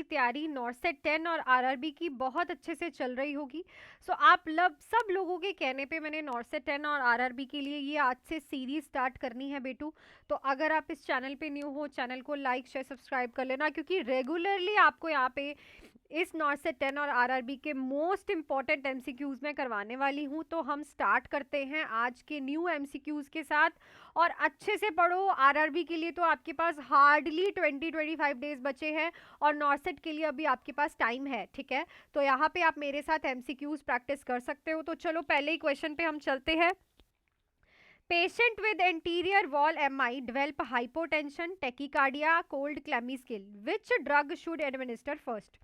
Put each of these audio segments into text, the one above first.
तैयारी नॉर्सेट 10 और आरआरबी की बहुत अच्छे से चल रही होगी। सो आप सब लोगों के कहने पे मैंने नॉर्सेट 10 और आरआरबी के लिए ये आज से सीरीज स्टार्ट करनी है बेटू। तो अगर आप इस चैनल पे न्यू हो, चैनल को लाइक शेयर सब्सक्राइब कर लेना, क्योंकि रेगुलरली आपको यहाँ पे इस नॉर्सेट 10 और आरआरबी के मोस्ट इंपॉर्टेंट एमसीक्यूज में करवाने वाली हूँ। तो हम स्टार्ट करते हैं आज के न्यू एमसीक्यूज के साथ, और अच्छे से पढ़ो। आरआरबी के लिए तो आपके पास हार्डली 20-25 डेज बचे हैं, और नॉर्सेट के लिए अभी आपके पास टाइम है, ठीक है। तो यहाँ पे आप मेरे साथ एमसीक्यूज प्रैक्टिस कर सकते हो। तो चलो पहले ही क्वेश्चन पे हम चलते हैं। Patient with anterior wall MI develop hypotension, tachycardia, cold clammy skin. Which drug should administer first?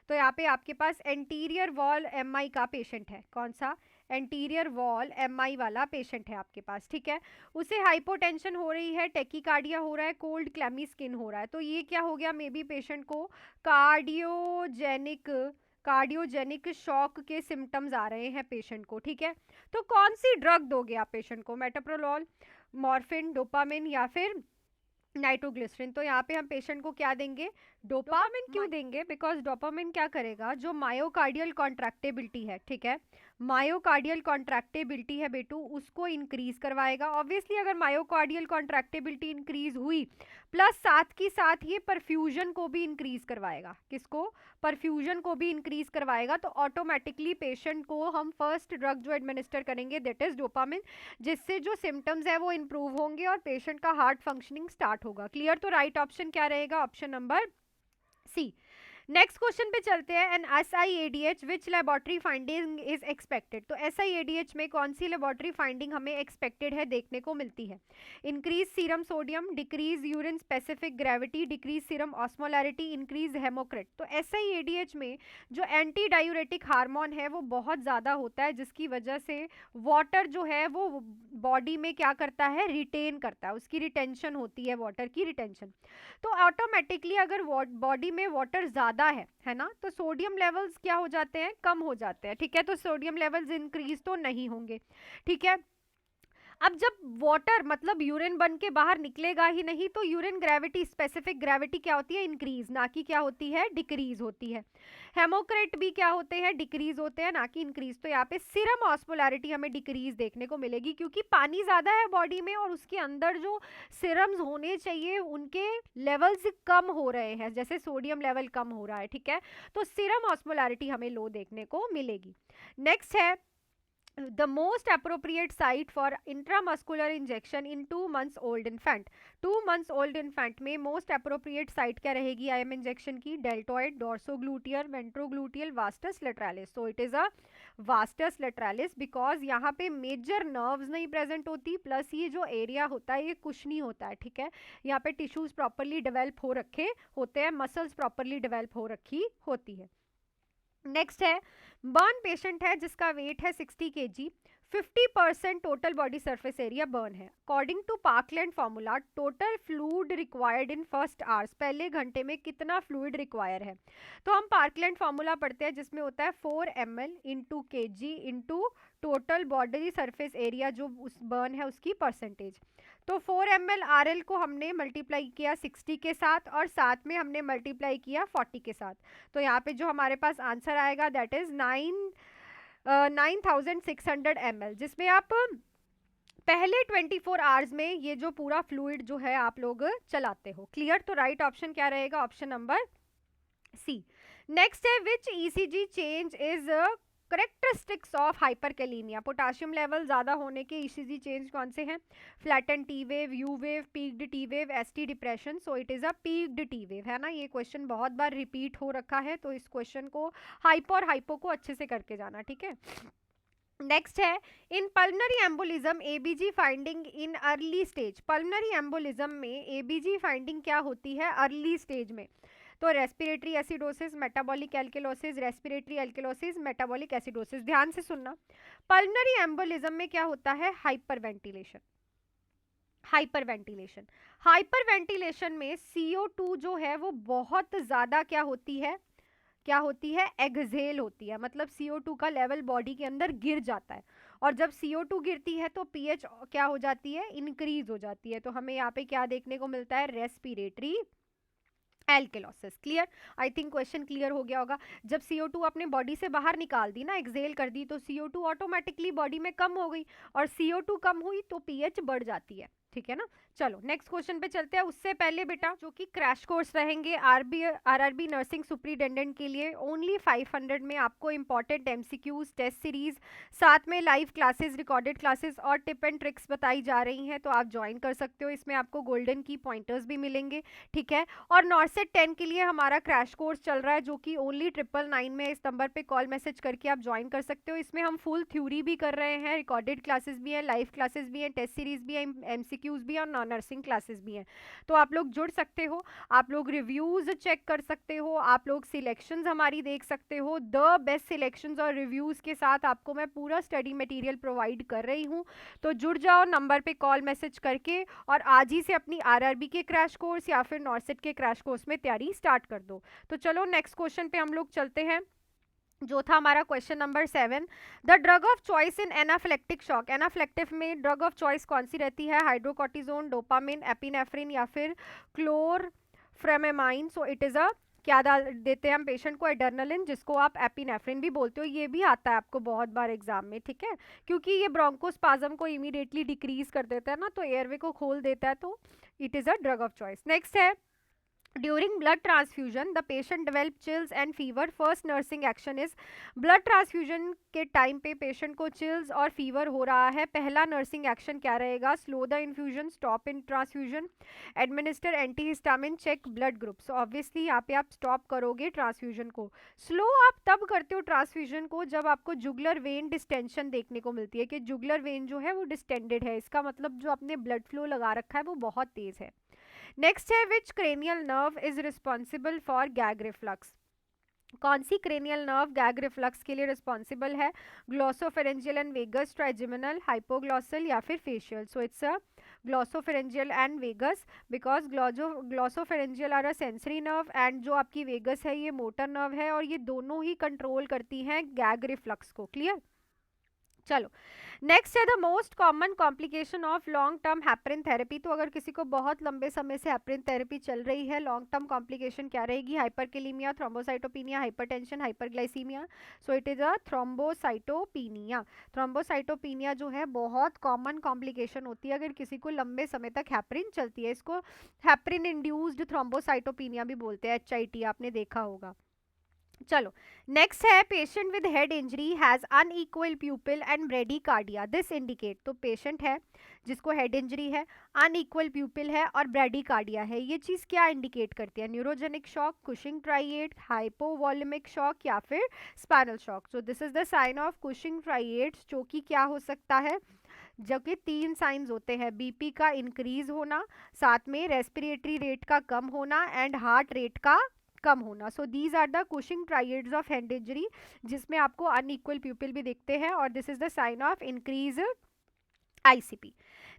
तो यहाँ पे आपके पास एंटीरियर वॉल एमआई का पेशेंट है। कौन सा? एंटीरियर वॉल एमआई वाला पेशेंट है आपके पास, ठीक है। उसे हाइपोटेंशन हो रही है, टेकीकार्डिया हो रहा है, कोल्ड क्लैमी स्किन हो रहा है। तो ये क्या हो गया? मे बी पेशेंट को कार्डियोजेनिक शॉक के सिम्टम्स आ रहे हैं पेशेंट को, ठीक है। तो कौन सी ड्रग दोगे आप पेशेंट को? मेटाप्रोलोल, मॉर्फिन, डोपामिन या फिर नाइट्रोग्लिसरिन? तो यहाँ पे हम पेशेंट को क्या देंगे? डोपामिन क्यों देंगे? बिकॉज डोपामिन क्या करेगा? जो मायोकार्डियल कॉन्ट्रैक्टेबिलिटी है, ठीक है, मायोकार्डियल कॉन्ट्रैक्टेबिलिटी है बेटू, उसको इंक्रीज करवाएगा। ऑब्वियसली अगर मायोकार्डियल कॉन्ट्रैक्टेबिलिटी इंक्रीज हुई, प्लस साथ की साथ ये परफ्यूजन को भी इंक्रीज करवाएगा। किसको? परफ्यूजन को भी इंक्रीज करवाएगा। तो ऑटोमेटिकली पेशेंट को हम फर्स्ट ड्रग जो एडमिनिस्टर करेंगे दैट इज डोपामिन, जिससे जो सिम्टम्स है वो इंप्रूव होंगे और पेशेंट का हार्ट फंक्शनिंग स्टार्ट होगा। क्लियर? तो राइट ऑप्शन क्या रहेगा? Option number C. Next question पे चलते हैं। An SIADH which laboratory finding is expected? तो SIADH में कौन सी लेबोरेटरी फाइंडिंग हमें एक्सपेक्टेड है, देखने को मिलती है? Increase serum sodium, decrease urine specific gravity, decrease serum osmolarity, increase haematocrit. तो SIADH में जो एंटी डायूरेटिक हार्मोन है वो बहुत ज़्यादा होता है, जिसकी वजह से वाटर जो है वो बॉडी में क्या करता है? रिटेन करता है, उसकी रिटेंशन होती है, वाटर की रिटेंशन। तो ऑटोमेटिकली अगर बॉडी में वाटर ज़्यादा है ना, तो सोडियम लेवल्स क्या हो जाते हैं? कम हो जाते हैं, ठीक है। तो सोडियम लेवल्स इंक्रीज तो नहीं होंगे, ठीक है। अब जब वाटर मतलब यूरिन बन के बाहर निकलेगा ही नहीं, तो यूरिन ग्रेविटी, स्पेसिफिक ग्रेविटी क्या होती है? इंक्रीज, ना कि क्या होती है? डिक्रीज होती है। हेमोक्रेट भी क्या होते हैं? डिक्रीज होते हैं, ना कि इंक्रीज। तो यहाँ पे सीरम ऑस्मोलैरिटी हमें डिक्रीज देखने को मिलेगी, क्योंकि पानी ज्यादा है बॉडी में और उसके अंदर जो सीरम्स होने चाहिए उनके लेवल्स कम हो रहे हैं, जैसे सोडियम लेवल कम हो रहा है, ठीक है। तो सीरम ऑस्मोलैरिटी हमें लो देखने को मिलेगी। नेक्स्ट है the most appropriate site for intramuscular injection in 2 months old infant. 2 months old infant में most appropriate site क्या रहेगी IM injection की? deltoid, dorsogluteal, ventrogluteal, vastus lateralis. So it is a vastus lateralis because यहाँ पे major nerves नहीं present होती, plus ये जो area होता है ये कुछ नहीं होता है, ठीक है। यहाँ पे tissues properly develop हो रखे होते हैं, muscles properly develop हो रखी होती है। नेक्स्ट है बर्न पेशेंट है जिसका वेट है 60 kg, 50% total body surface area burn है। According to Parkland formula total fluid required in first hours, पहले घंटे में कितना फ्लूइड रिक्वायर है? तो हम पार्कलैंड फॉर्मूला पढ़ते हैं जिसमें होता है 4 ml into kg into total body surface area जो उस बर्न है उसकी परसेंटेज। तो 4 ml RL को हमने मल्टीप्लाई किया 60 के साथ और साथ में हमने मल्टीप्लाई किया 40 के साथ। तो यहाँ पे जो हमारे पास आंसर आएगा दैट इज 9600 ml, जिसमें आप पहले 24 आवर्स में ये जो पूरा फ्लूइड जो है आप लोग चलाते हो। क्लियर? तो राइट ऑप्शन क्या रहेगा? Option number C. नेक्स्ट है which ECG change is characteristics of hyperkalaemia? Potassium level ज्यादा होने के ECG चेंज कौन से हैं? Flatten T wave, U wave, peaked T wave, ST depression. So it is a peaked T wave, है ना। ये क्वेश्चन बहुत बार रिपीट हो रखा है, तो इस क्वेश्चन को हाइपो और हाइपो को अच्छे से करके जाना, ठीक है। नेक्स्ट है in pulmonary embolism ABG finding in early stage. Pulmonary embolism में ABG फाइंडिंग क्या होती है अर्ली स्टेज में? तो respiratory acidosis, metabolic alkalosis, respiratory alkalosis, metabolic acidosis. ध्यान से सुनना, पल्मनरी एम्बोलिज्म में क्या होता है? हाइपरवेंटिलेशन। हाइपरवेंटिलेशन हाइपरवेंटिलेशन में CO2 जो है वो बहुत ज्यादा क्या होती है? क्या होती है? एक्सहेल होती है, मतलब CO2 का लेवल बॉडी के अंदर गिर जाता है। और जब CO2 गिरती है तो pH क्या हो जाती है? इंक्रीज हो जाती है। तो हमें यहाँ पे क्या देखने को मिलता है? Respiratory alkalosis. Clear? I think question clear हो गया होगा। जब CO2 अपने बॉडी से बाहर निकाल दी ना, एक्सेल कर दी, तो CO2 ऑटोमेटिकली बॉडी में कम हो गई, और CO2 कम हुई तो पीएच बढ़ जाती है। ठीक है ना? चलो नेक्स्ट क्वेश्चन पे चलते हैं। उससे पहले बेटा जो कि क्रैश कोर्स रहेंगे आरआरबी नर्सिंग सुपरिटेंडेंट के लिए, ओनली 500 में आपको इंपॉर्टेंट एमसीक्यूज, टेस्ट सीरीज, साथ में लाइव क्लासेस, रिकॉर्डेड क्लासेस और टिप एंड ट्रिक्स बताई जा रही हैं, तो आप ज्वाइन कर सकते हो। इसमें आपको गोल्डन की पॉइंटर्स भी मिलेंगे। ठीक है? और नॉर्सेट 10 के लिए हमारा क्रैश कोर्स चल रहा है, जो कि ओनली 999 में। इस नंबर पे कॉल मैसेज करके आप ज्वाइन कर सकते हो। इसमें हम फुल थ्योरी भी कर रहे हैं, रिकॉर्डेड क्लासेस भी हैं, लाइव क्लासेस भी हैं, टेस्ट सीरीज भी हैं, एमसीक्यूज भी हैं और नॉन नर्सिंग क्लासेस भी हैं। तो आप लोग जुड़ सकते हो, आप लोग रिव्यूज चेक कर सकते हो, आप लोग सिलेक्शंस हमारी देख सकते हो। द बेस्ट सिलेक्शंस और रिव्यूज के साथ आपको मैं पूरा स्टडी मटेरियल प्रोवाइड कर रही हूँ। तो जुड़ जाओ नंबर पे कॉल मैसेज करके, और आज ही से अपनी आरआरबी के क्रैश कोर्स या फिर नॉर्सेट के क्रैश कोर्स में तैयारी स्टार्ट कर दो। तो चलो नेक्स्ट क्वेश्चन पे हम लोग चलते हैं, जो था हमारा question number 7। The drug of choice in anaphylactic shock. Anaphylactic में ड्रग ऑफ चॉइस कौन सी रहती है? हाइड्रोकॉर्टिजोन, डोपामिन, एपिनेफ्रिन या फिर क्लोरफ्रेमामाइन। सो इट इज अ, क्या देते हैं हम पेशेंट को? एड्रेनालिन, जिसको आप एपिनेफ्रिन भी बोलते हो। ये भी आता है आपको बहुत बार एग्जाम में। ठीक है? क्योंकि ये ब्रोंकोस्पाज्म को इमीडिएटली डिक्रीज कर देता है ना, तो एयरवे को खोल देता है, तो it is a drug of choice. Next है, during blood transfusion the patient develop chills and fever. First nursing action is, blood transfusion के टाइम पे पेशेंट को चिल्स और फीवर हो रहा है, पहला नर्सिंग एक्शन क्या रहेगा? Slow the infusion, stop in transfusion, administer antihistamine, check blood group. So obviously यहाँ पे आप स्टॉप करोगे ट्रांसफ्यूजन को। स्लो आप तब करते हो ट्रांसफ्यूजन को जब आपको जुगुलर वेन डिस्टेंशन देखने को मिलती है, कि जुगुलर वेन जो है वो डिस्टेंडेड है, इसका मतलब जो आपने ब्लड फ्लो लगा रखा है वो बहुत तेज है। नेक्स्ट है, which cranial nerve is responsible for gag reflux. कौन सी क्रेनियल नर्व गैग रिफ्लक्स के लिए रिस्पॉन्सिबल है? Glossopharyngeal and vagus, trigeminal, hypoglossal या फिर facial. So it's a glossopharyngeal and vagus, because glossopharyngeal are a sensory nerve and जो आपकी vagus है ये मोटर नर्व है, और ये दोनों ही कंट्रोल करती हैं गैग रिफ्लक्स को। क्लियर? चलो नेक्स्ट है, the most common complication of long term heparin therapy. तो अगर किसी को बहुत लंबे समय से हेपरिन थेरेपी चल रही है, लॉन्ग टर्म कॉम्प्लिकेशन क्या रहेगी? Hyperkalaemia, thrombocytopenia, hypertension, hyperglycaemia. So it is a thrombocytopenia. Thrombocytopenia जो है बहुत कॉमन कॉम्प्लिकेशन होती है अगर किसी को लंबे समय तक हेपरिन चलती है। इसको हेपरिन इंड्यूस्ड थ्रोम्बोसाइटोपिनिया भी बोलते हैं, HIT, आपने देखा होगा। चलो नेक्स्ट है, patient with head injury has unequal प्यूपिल and bradycardia, this indicate. तो पेशेंट है जिसको हेड इंजरी है, अनइक्वल प्यूपिल है और ब्रेडिकार्डिया है, ये चीज क्या इंडिकेट करती है? Neurogenic shock, Cushing triad, hypovolemic shock या फिर spinal shock. So this is the sign of Cushing triad, जो कि क्या हो सकता है? जो कि 3 साइंस होते हैं, बीपी का इंक्रीज होना, साथ में रेस्पिरेटरी रेट का कम होना एंड हार्ट रेट का कम होना। So these are the Cushing triads of head injury, जिसमें आपको अनइक्वल प्यूपिल भी दिखते हैं, और this is the sign of increase ICP।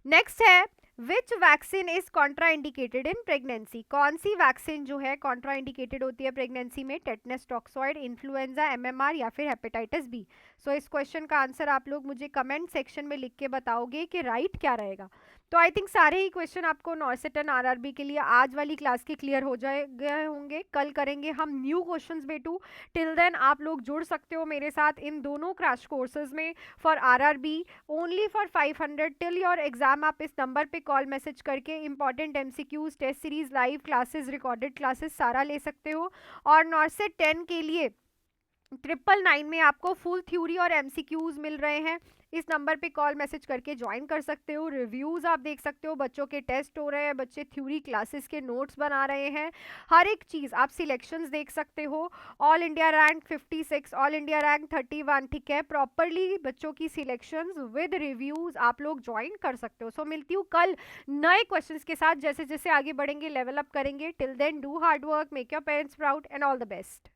Next है, which vaccine is contraindicated in pregnancy. कौन सी वैक्सीन जो है कॉन्ट्राइंडिकेटेड होती है प्रेगनेंसी में? टेटनस, टॉक्सॉइड, इन्फ्लुएंजा, MMR या फिर हेपेटाइटिस बी। सो इस क्वेश्चन का आंसर आप लोग मुझे कमेंट सेक्शन में लिख के बताओगे कि राइट क्या रहेगा। तो आई थिंक सारे ही क्वेश्चन आपको नॉर्सेट एंड RRB के लिए आज वाली क्लास के क्लियर हो गए होंगे। कल करेंगे हम न्यू क्वेश्चंस बेटू। टिल देन आप लोग जुड़ सकते हो मेरे साथ इन दोनों क्रैश कोर्सेज में for RRB only for 500 till your exam. आप इस नंबर पे कॉल मैसेज करके important MCQs, test series, live classes, recorded classes सारा ले सकते हो। और नॉर्सेट 10 के लिए 999 में आपको फुल थ्योरी और MCQs मिल रहे हैं। इस नंबर पे कॉल मैसेज करके ज्वाइन कर सकते हो। रिव्यूज आप देख सकते हो, बच्चों के टेस्ट हो रहे हैं, बच्चे थ्योरी क्लासेस के नोट्स बना रहे हैं, हर एक चीज आप सिलेक्शंस देख सकते हो। All India rank 56, all India rank 31। ठीक है, प्रॉपरली बच्चों की सिलेक्शंस विद रिव्यूज आप लोग ज्वाइन कर सकते हो। सो मिलती हूँ कल नए क्वेश्चंस के साथ, जैसे जैसे आगे बढ़ेंगे लेवल अप करेंगे। Till then do hard work, make your parents proud and all the best.